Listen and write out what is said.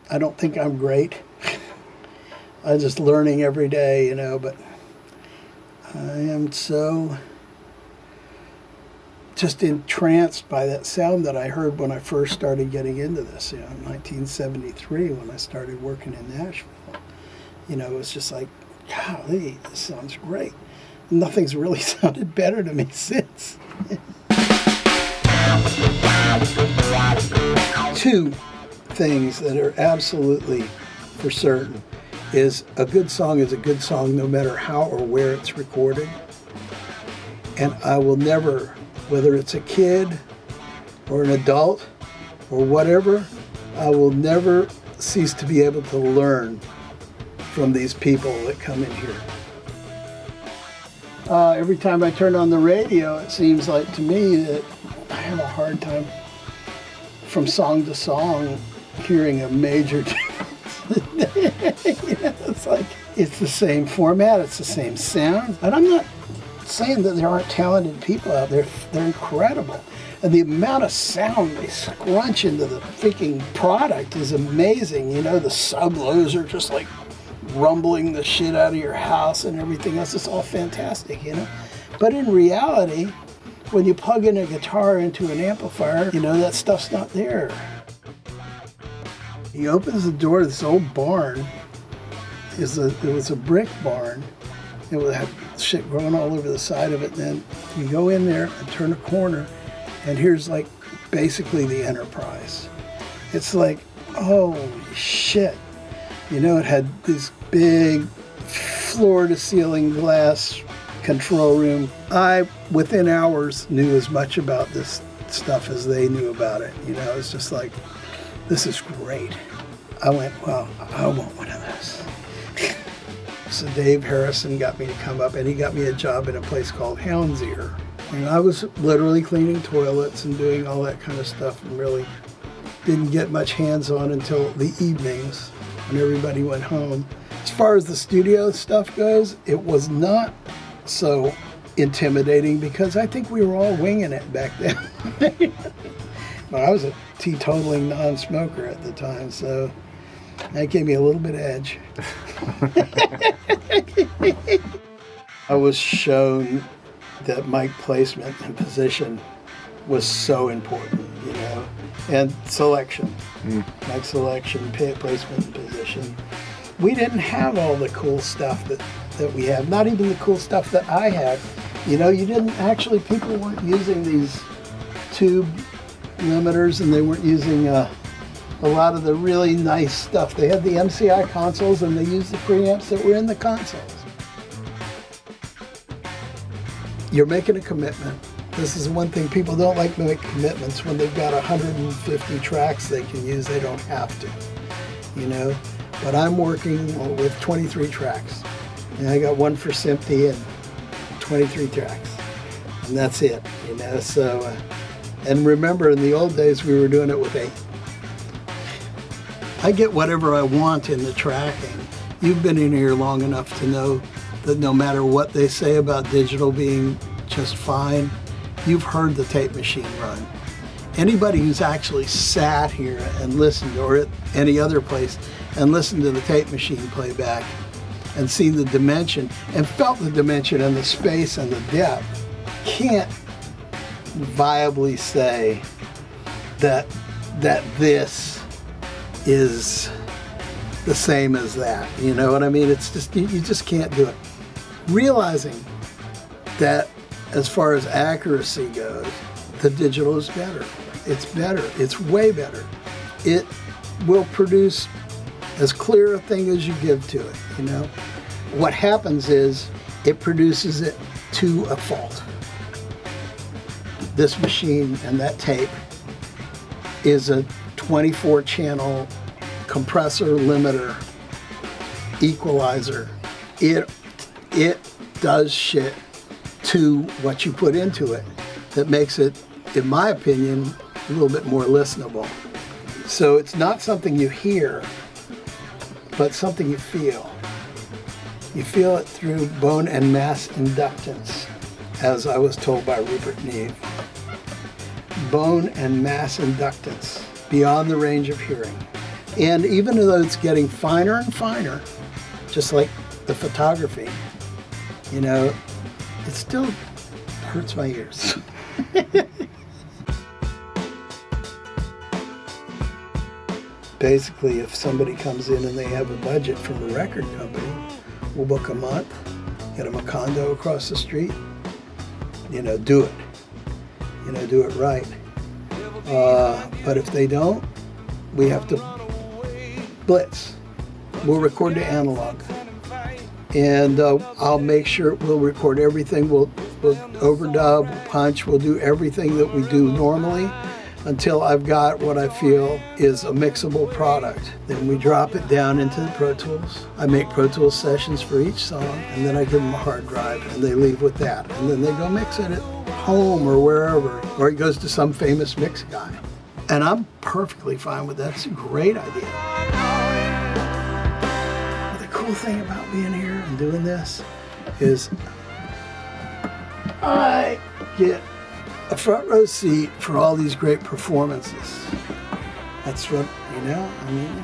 I don't think I'm great. I'm just learning every day, you know, but I am so just entranced by that sound that I heard when I first started getting into this, you know, in 1973 when I started working in Nashville. You know, it was just like, golly, this sounds great. Nothing's really sounded better to me since. Two things that are absolutely for certain is a good song no matter how or where it's recorded. And I will never, whether it's a kid or an adult or whatever, I will never cease to be able to learn from these people that come in here. Every time I turn on the radio, it seems like to me that I have a hard time from song to song hearing a major difference. You know, it's like, it's the same format, it's the same sound. And I'm not saying that there aren't talented people out there. They're incredible. And the amount of sound they scrunch into the freaking product is amazing. You know, the sub-lows are just like rumbling the shit out of your house and everything else. It's all fantastic, you know. But in reality, when you plug in a guitar into an amplifier, you know, that stuff's not there. He opens the door to this old barn. It was a brick barn. It would have shit growing all over the side of it. And then you go in there and turn a corner, and here's like basically the Enterprise. It's like, holy shit. You know, it had this big floor-to-ceiling glass control room. I, within hours, knew as much about this stuff as they knew about it. You know, it's just like, this is great. I went, well, I want one of those. So Dave Harrison got me to come up, and he got me a job in a place called Hounds Ear. And I was literally cleaning toilets and doing all that kind of stuff, and really didn't get much hands-on until the evenings when everybody went home. As far as the studio stuff goes, it was not so intimidating because I think we were all winging it back then. But I was a teetotaling non-smoker at the time, so that gave me a little bit of edge. I was shown that mic placement and position was so important, you know, and selection, mic selection, placement and position. We didn't have all the cool stuff that we have, not even the cool stuff that I had. You know, you didn't actually, people weren't using these tube limiters, and they weren't using a lot of the really nice stuff. They had the MCI consoles, and they used the preamps that were in the consoles. You're making a commitment. This is one thing, people don't like to make commitments when they've got 150 tracks they can use. They don't have to, you know. But I'm working with 23 tracks. And I got one for Simpty and 23 tracks. And that's it, you know. So, and remember, in the old days, we were doing it with 8. I get whatever I want in the tracking. You've been in here long enough to know that no matter what they say about digital being just fine, you've heard the tape machine run. Anybody who's actually sat here and listened, or at any other place, and listened to the tape machine playback and seen the dimension and felt the dimension and the space and the depth, can't viably say that this is the same as that. You know what I mean? It's just, you just can't do it. Realizing that as far as accuracy goes, the digital is better. It's better. It's way better. It will produce as clear a thing as you give to it, you know? What happens is it produces it to a fault. This machine and that tape is a 24-channel compressor, limiter, equalizer. It does shit to what you put into it that makes it, in my opinion, a little bit more listenable. So it's not something you hear, but something you feel. You feel it through bone and mass inductance, as I was told by Rupert Neve. Bone and mass inductance, beyond the range of hearing. And even though it's getting finer and finer, just like the photography, you know, it still hurts my ears. Basically, if somebody comes in and they have a budget from a record company, we'll book a month, get them a condo across the street, you know, do it. You know, do it right. But if they don't, we have to blitz. We'll record the analog. And I'll make sure we'll record everything. We'll overdub, we'll punch, we'll do everything that we do normally until I've got what I feel is a mixable product. Then we drop it down into the Pro Tools. I make Pro Tools sessions for each song, and then I give them a hard drive, and they leave with that. And then they go mix it at home or wherever, or it goes to some famous mix guy. And I'm perfectly fine with that. It's a great idea. But the cool thing about being here and doing this is I get a front row seat for all these great performances. That's what, you know, I mean,